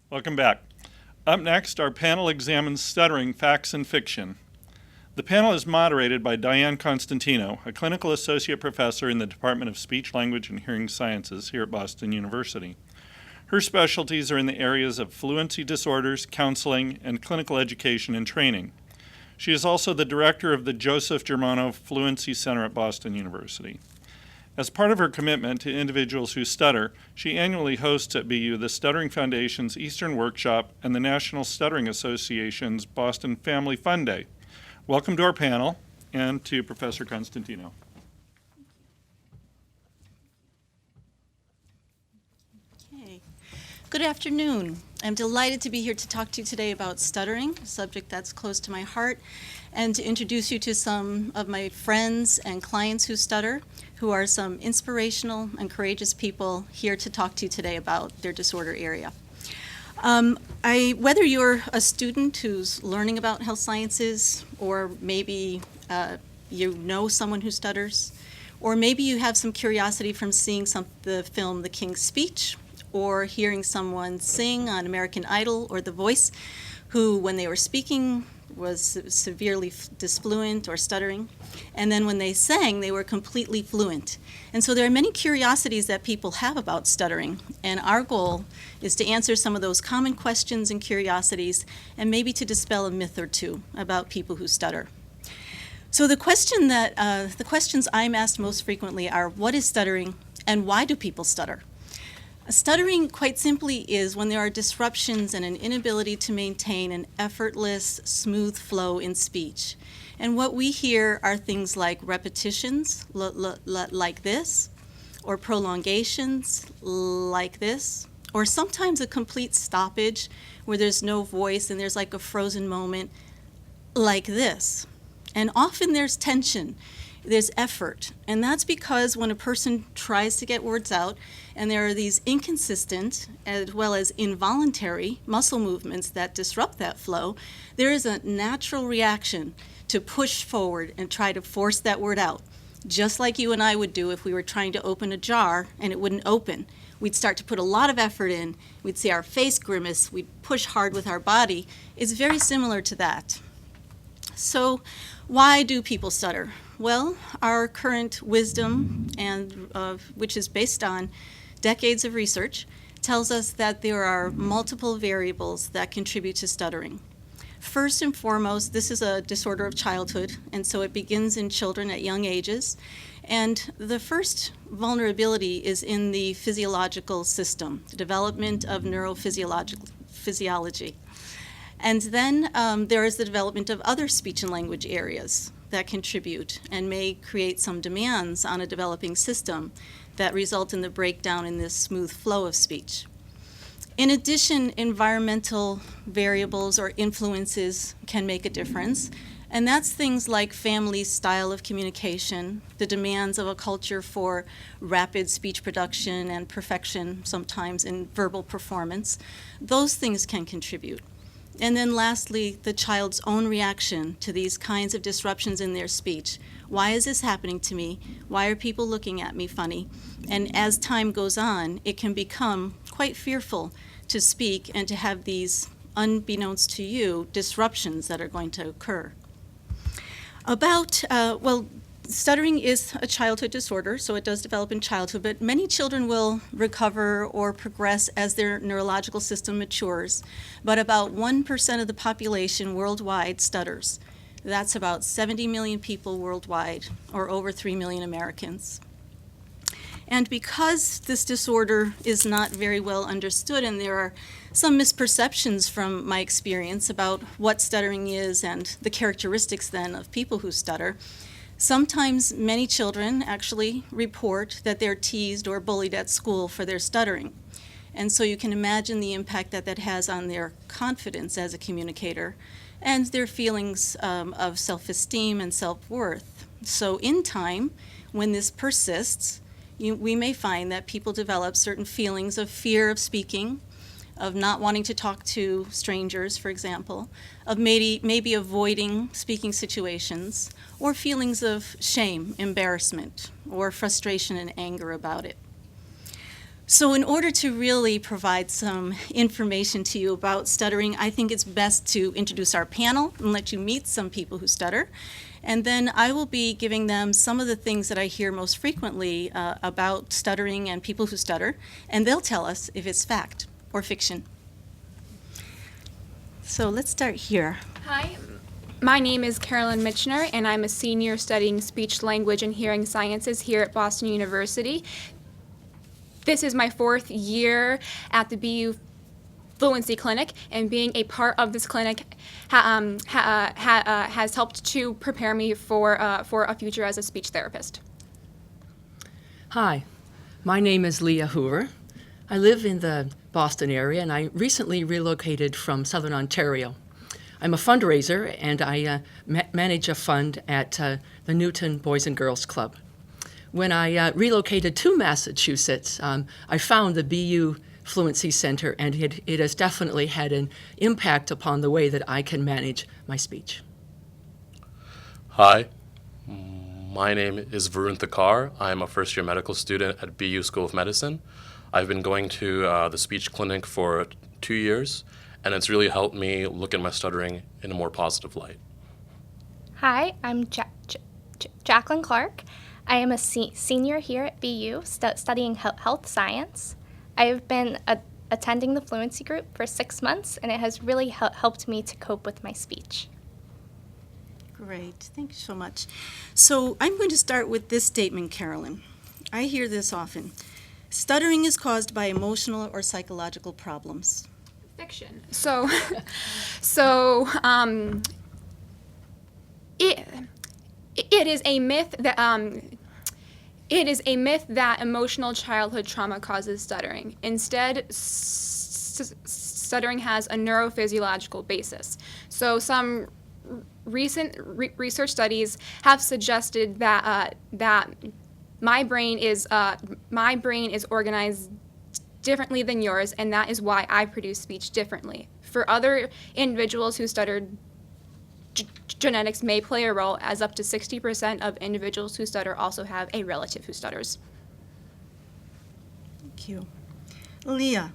Welcome back. Up next, our panel examines stuttering facts and fiction. The panel is moderated by Diane Constantino, a clinical associate professor in the Department of Speech, Language, and Hearing Sciences here at Boston University. Her specialties are in the areas of fluency disorders, counseling, and clinical education and training. She is also the director of the Joseph Germano Fluency Center at Boston University. As part of her commitment to individuals who stutter, she annually hosts at BU the Stuttering Foundation's Eastern Workshop and the National Stuttering Association's Boston Family Fun Day. Welcome to our panel and to Professor Constantino. Okay. Good afternoon. I'm delighted to be here to talk to you today about stuttering, a subject that's close to my heart, and to introduce you to some of my friends and clients who stutter, who are some inspirational and courageous people here to talk to you today about their disorder area. Whether you're a student who's learning about health sciences, or maybe you know someone who stutters, or maybe you have some curiosity from seeing the film The King's Speech, or hearing someone sing on American Idol or The Voice, who, when they were speaking, was severely disfluent or stuttering, and then when they sang, they were completely fluent. And so there are many curiosities that people have about stuttering, and our goal is to answer some of those common questions and curiosities, and maybe to dispel a myth or two about people who stutter. So the questions I'm asked most frequently are, what is stuttering, and why do people stutter? Stuttering, quite simply, is when there are disruptions and an inability to maintain an effortless, smooth flow in speech. And what we hear are things like repetitions, like this, or prolongations, like this, or sometimes a complete stoppage where there's no voice and there's like a frozen moment, like this. And often there's tension. There's effort, and that's because when a person tries to get words out and there are these inconsistent as well as involuntary muscle movements that disrupt that flow, there is a natural reaction to push forward and try to force that word out, just like you and I would do if we were trying to open a jar and it wouldn't open. We'd start to put a lot of effort in, we'd see our face grimace, we'd push hard with our body. It's very similar to that. So why do people stutter? Well, our current wisdom, and which is based on decades of research, tells us that there are multiple variables that contribute to stuttering. First and foremost, this is a disorder of childhood, and so it begins in children at young ages. And the first vulnerability is in the physiological system, the development of neurophysiology. And then there is the development of other speech and language areas that contribute and may create some demands on a developing system that result in the breakdown in this smooth flow of speech. In addition, environmental variables or influences can make a difference, and that's things like family style of communication, the demands of a culture for rapid speech production and perfection, sometimes in verbal performance. Those things can contribute. And then lastly, the child's own reaction to these kinds of disruptions in their speech. Why is this happening to me? Why are people looking at me funny? And as time goes on, it can become quite fearful to speak and to have these, unbeknownst to you, disruptions that are going to occur. Stuttering is a childhood disorder, so it does develop in childhood, but many children will recover or progress as their neurological system matures. But about 1% of the population worldwide stutters. That's about 70 million people worldwide, or over 3 million Americans. And because this disorder is not very well understood, and there are some misperceptions from my experience about what stuttering is and the characteristics then of people who stutter, sometimes many children actually report that they're teased or bullied at school for their stuttering. And so you can imagine the impact that that has on their confidence as a communicator and their feelings of self-esteem and self-worth. So in time, when this persists, we may find that people develop certain feelings of fear of speaking, of not wanting to talk to strangers, for example, of maybe avoiding speaking situations, or feelings of shame, embarrassment, or frustration and anger about it. So in order to really provide some information to you about stuttering, I think it's best to introduce our panel and let you meet some people who stutter. And then I will be giving them some of the things that I hear most frequently about stuttering and people who stutter, and they'll tell us if it's fact or fiction. So let's start here. Hi, my name is Carolyn Mitchner, and I'm a senior studying speech, language, and hearing sciences here at Boston University. This is my 4th year at the BU Fluency Clinic, and being a part of this clinic has helped to prepare me for a future as a speech therapist. Hi, my name is Leah Hoover. I live in the Boston area, and I recently relocated from Southern Ontario. I'm a fundraiser, and I manage a fund at the Newton Boys and Girls Club. When I relocated to Massachusetts, I found the BU Fluency Center, and it has definitely had an impact upon the way that I can manage my speech. Hi, my name is Varun Thakkar. I'm a first-year medical student at BU School of Medicine. I've been going to the speech clinic for 2 years, and it's really helped me look at my stuttering in a more positive light. Hi, I'm Jacqueline Clark. I am a senior here at BU studying health science. I have been attending the fluency group for 6 months, and it has really helped me to cope with my speech. Great, thank you so much. So I'm going to start with this statement, Carolyn. I hear this often. Stuttering is caused by emotional or psychological problems. Fiction. It is a myth that emotional childhood trauma causes stuttering. Instead, stuttering has a neurophysiological basis. So some recent research studies have suggested that my brain is organized differently than yours, and that is why I produce speech differently. For other individuals who stuttered, genetics may play a role, as up to 60% of individuals who stutter also have a relative who stutters. Thank you. Leah,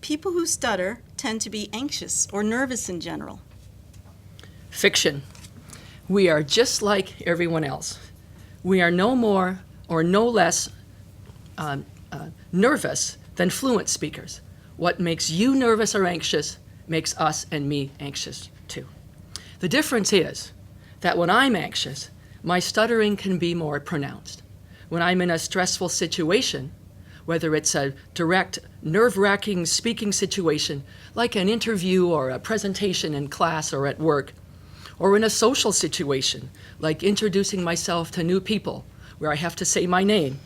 people who stutter tend to be anxious or nervous in general. Fiction. We are just like everyone else. We are no more or no less nervous than fluent speakers. What makes you nervous or anxious makes us and me anxious too. The difference is that when I'm anxious, my stuttering can be more pronounced. When I'm in a stressful situation, whether it's a direct, nerve-wracking speaking situation, like an interview or a presentation in class or at work, or in a social situation, like introducing myself to new people, where I have to say my name,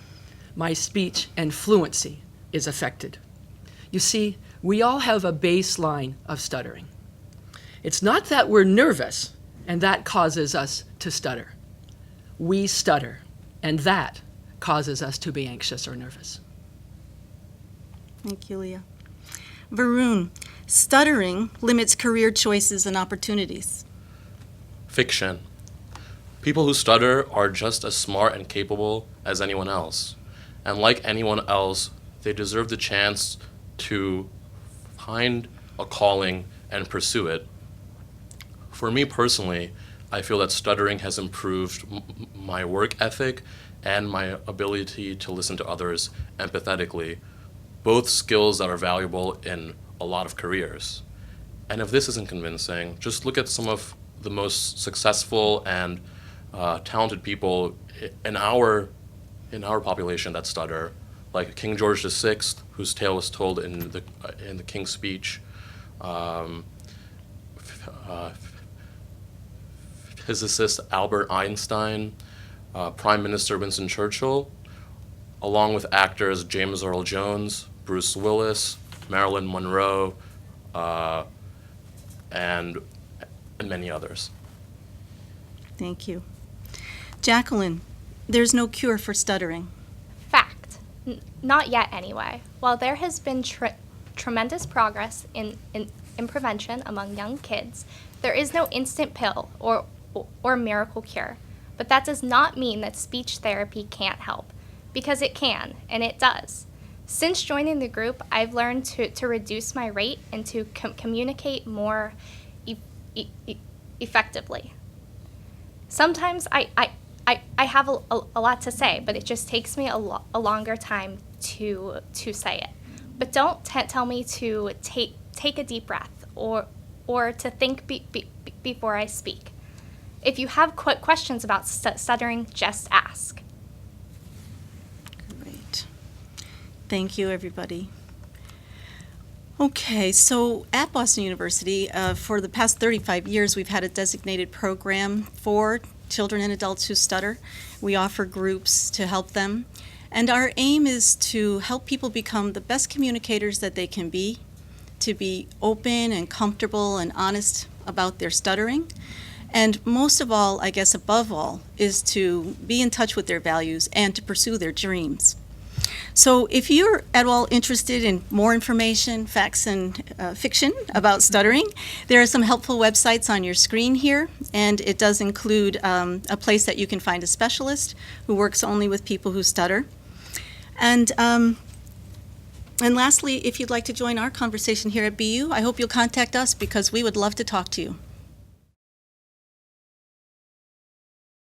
my speech and fluency is affected. You see, we all have a baseline of stuttering. It's not that we're nervous and that causes us to stutter. We stutter, and that causes us to be anxious or nervous. Thank you, Leah. Varun, stuttering limits career choices and opportunities. Fiction. People who stutter are just as smart and capable as anyone else. And like anyone else, they deserve the chance to find a calling and pursue it. For me personally, I feel that stuttering has improved my work ethic and my ability to listen to others empathetically, both skills that are valuable in a lot of careers. And if this isn't convincing, just look at some of the most successful and talented people in our population that stutter, like King George VI, whose tale was told in the King's Speech, physicist Albert Einstein, Prime Minister Winston Churchill, along with actors James Earl Jones, Bruce Willis, Marilyn Monroe, and many others. Thank you. Jacqueline, there's no cure for stuttering. Fact. Not yet, anyway. While there has been tremendous progress in prevention among young kids, there is no instant pill or miracle cure. But that does not mean that speech therapy can't help, because it can, and it does. Since joining the group, I've learned to reduce my rate and to communicate more effectively. Sometimes I have a lot to say, but it just takes me a longer time to say it. But don't tell me to take a deep breath or to think before I speak. If you have questions about stuttering, just ask. Great. Thank you, everybody. Okay, so at Boston University, for the past 35 years, we've had a designated program for children and adults who stutter. We offer groups to help them. And our aim is to help people become the best communicators that they can be, to be open and comfortable and honest about their stuttering. And most of all, I guess above all, is to be in touch with their values and to pursue their dreams. So if you're at all interested in more information, facts and fiction about stuttering, there are some helpful websites on your screen here, and it does include a place that you can find a specialist who works only with people who stutter. And lastly, if you'd like to join our conversation here at BU, I hope you'll contact us because we would love to talk to you.